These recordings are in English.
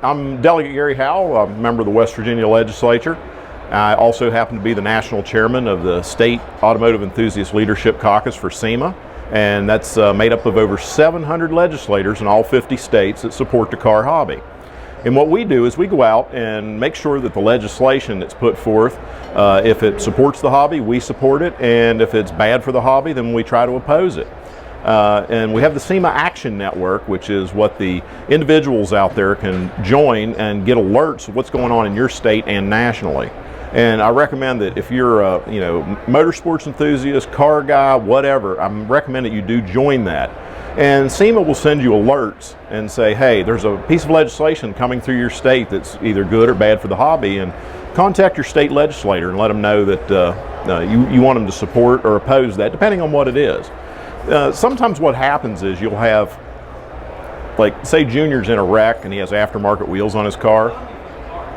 I'm Delegate Gary Howell. I'm a member of the West Virginia Legislature. I also happen to be the national chairman of the State Automotive Enthusiast Leadership Caucus for SEMA, and that's made up of over 700 legislators in all 50 states that support the car hobby. And what we do is we go out and make sure that the legislation that's put forth, if it supports the hobby, we support it, and if it's bad for the hobby, then we try to oppose it. And we have the SEMA Action Network, which is what the individuals out there can join and get alerts of what's going on in your state and nationally. And I recommend that if you're a motorsports enthusiast, car guy, whatever, I recommend that you do join that. And SEMA will send you alerts and say, hey, there's a piece of legislation coming through your state that's either good or bad for the hobby, and contact your state legislator and let them know that you want them to support or oppose that, depending on what it is. Sometimes what happens is you'll have, like, say Junior's in a wreck and he has aftermarket wheels on his car.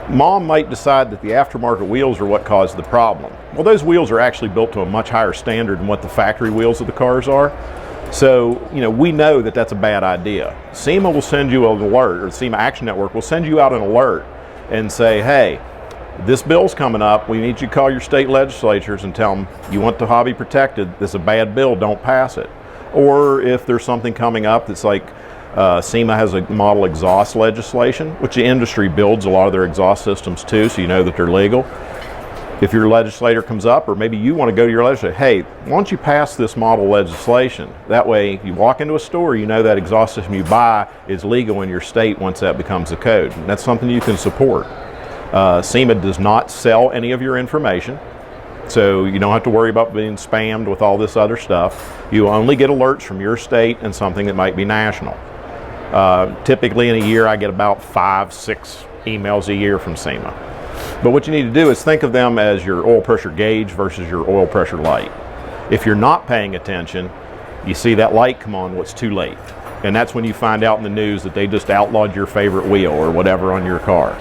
Mom might decide that the aftermarket wheels are what caused the problem. Well, those wheels are actually built to a much higher standard than what the factory wheels of the cars are. So, we know that that's a bad idea. SEMA will send you an alert, or the SEMA Action Network will send you out an alert and say, hey, this bill's coming up. We need you to call your state legislatures and tell them you want the hobby protected. This is a bad bill. Don't pass it. Or if there's something coming up that's like SEMA has a model exhaust legislation, which the industry builds a lot of their exhaust systems too, so you know that they're legal. If your legislator comes up, or maybe you want to go to your legislator, hey, why don't you pass this model legislation? That way, you walk into a store, you know that exhaust system you buy is legal in your state once that becomes a code. And that's something you can support. SEMA does not sell any of your information, so you don't have to worry about being spammed with all this other stuff. You only get alerts from your state and something that might be national. Typically in a year I get about 5-6 emails a year from SEMA. But what you need to do is think of them as your oil pressure gauge versus your oil pressure light. If you're not paying attention, you see that light come on, well, it's too late. And that's when you find out in the news that they just outlawed your favorite wheel or whatever on your car.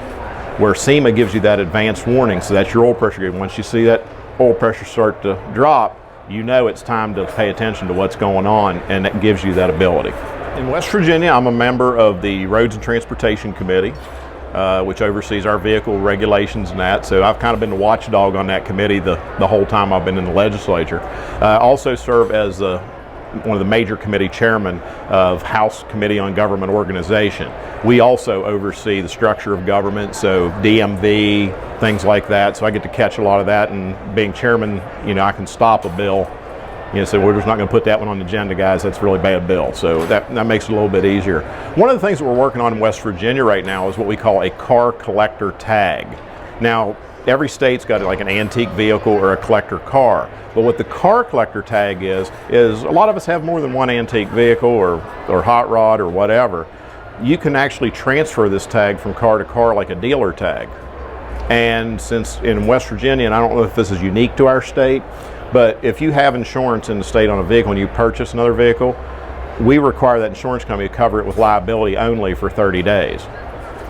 Where SEMA gives you that advanced warning, so that's your oil pressure gauge. Once you see that oil pressure start to drop, you know it's time to pay attention to what's going on, and that gives you that ability. In West Virginia, I'm a member of the Roads and Transportation Committee, which oversees our vehicle regulations and that. So I've kind of been the watchdog on that committee the whole time I've been in the legislature. I also serve as one of the major committee chairmen of House Committee on Government Organization. We also oversee the structure of government, so DMV, things like that. So I get to catch a lot of that, and being chairman, I can stop a bill. So we're just not going to put that one on the agenda, guys. That's a really bad bill. So that makes it a little bit easier. One of the things that we're working on in West Virginia right now is what we call a car collector tag. Now, every state's got like an antique vehicle or a collector car. But what the car collector tag is a lot of us have more than one antique vehicle or hot rod or whatever. You can actually transfer this tag from car to car like a dealer tag. And since in West Virginia, and I don't know if this is unique to our state, but if you have insurance in the state on a vehicle and you purchase another vehicle, we require that insurance company to cover it with liability only for 30 days.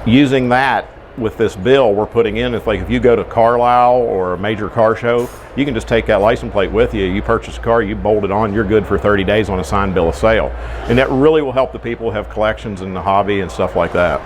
Using that with this bill we're putting in, if you go to Carlisle or a major car show, you can just take that license plate with you. You purchase a car, you bolt it on, you're good for 30 days on a signed bill of sale. And that really will help the people who have collections in the hobby and stuff like that.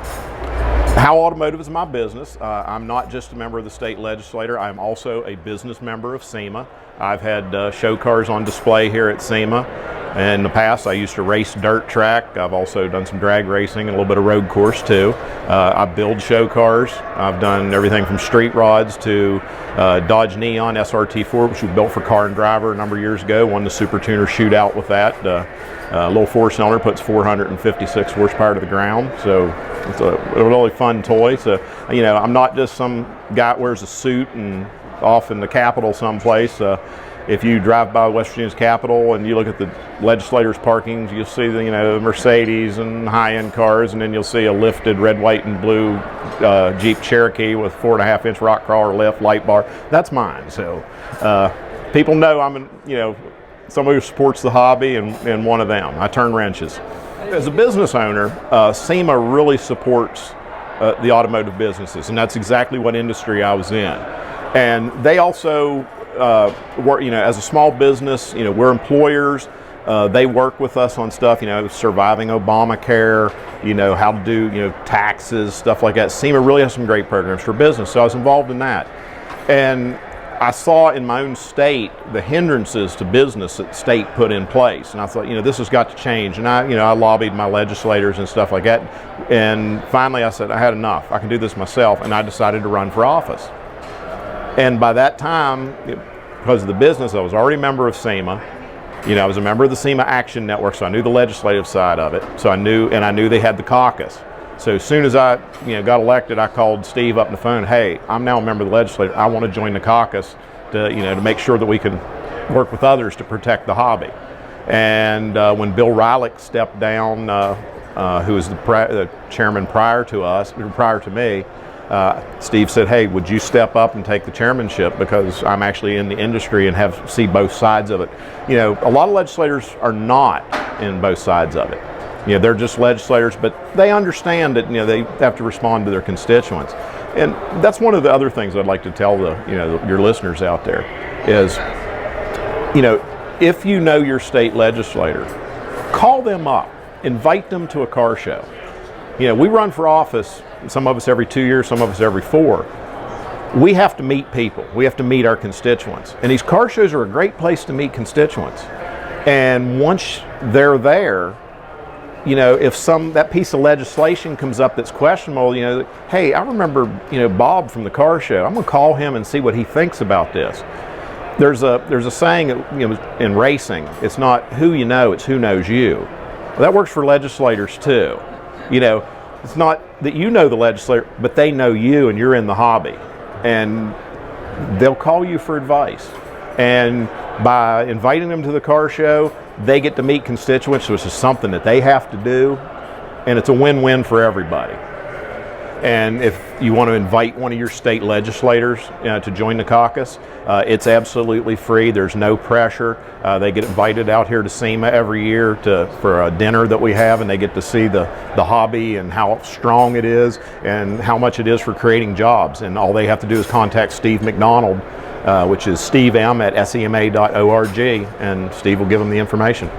Howell Automotive is my business. I'm not just a member of the state legislature, I'm also a business member of SEMA. I've had show cars on display here at SEMA. In the past, I used to race dirt track. I've also done some drag racing and a little bit of road course too. I build show cars. I've done everything from street rods to Dodge Neon SRT4, which we built for Car and Driver a number of years ago. Won the Super Tuner shootout with that. Little four-cylinder, puts 456 horsepower to the ground. So it's a really fun toy. So, I'm not just some guy that wears a suit and off in the Capitol someplace. If you drive by West Virginia's Capitol and you look at the legislators' parkings, you'll see the Mercedes and high-end cars, and then you'll see a lifted red, white, and blue Jeep Cherokee with 4.5-inch rock crawler lift, light bar. That's mine. So people know I'm somebody who supports the hobby and one of them. I turn wrenches. As a business owner, SEMA really supports the automotive businesses, and that's exactly what industry I was in. And they also work, as a small business, we're employers. They work with us on stuff, surviving Obamacare, how to do, taxes, stuff like that. SEMA really has some great programs for business, so I was involved in that. And I saw in my own state the hindrances to business that the state put in place, and I thought, this has got to change. And I lobbied my legislators and stuff like that. And finally, I said, I had enough. I can do this myself, and I decided to run for office. And by that time, because of the business, I was already a member of SEMA. I was a member of the SEMA Action Network, so I knew the legislative side of it. So I knew they had the caucus. So as soon as I got elected, I called Steve up on the phone. Hey, I'm now a member of the legislature. I want to join the caucus to make sure that we can work with others to protect the hobby. And when Bill Rylick stepped down, who was the chairman prior to me, Steve said, hey, would you step up and take the chairmanship, because I'm actually in the industry and see both sides of it. A lot of legislators are not in both sides of it. They're just legislators, but they understand that they have to respond to their constituents. And that's one of the other things I'd like to tell your listeners out there is, if you know your state legislator, call them up, invite them to a car show. We run for office, some of us every 2 years, some of us every 4. We have to meet people. We have to meet our constituents. And these car shows are a great place to meet constituents. And once they're there, if that piece of legislation comes up that's questionable, hey, I remember, Bob from the car show. I'm going to call him and see what he thinks about this. There's a saying, in racing, it's not who you know, it's who knows you. Well, that works for legislators too. It's not that you know the legislator, but they know you and you're in the hobby. And they'll call you for advice. And by inviting them to the car show, they get to meet constituents, which is something that they have to do, and it's a win-win for everybody. And if you want to invite one of your state legislators to join the caucus, it's absolutely free. There's no pressure. They get invited out here to SEMA every year for a dinner that we have, and they get to see the hobby and how strong it is and how much it is for creating jobs. And all they have to do is contact Steve McDonald, which is stevem@sema.org, and Steve will give them the information.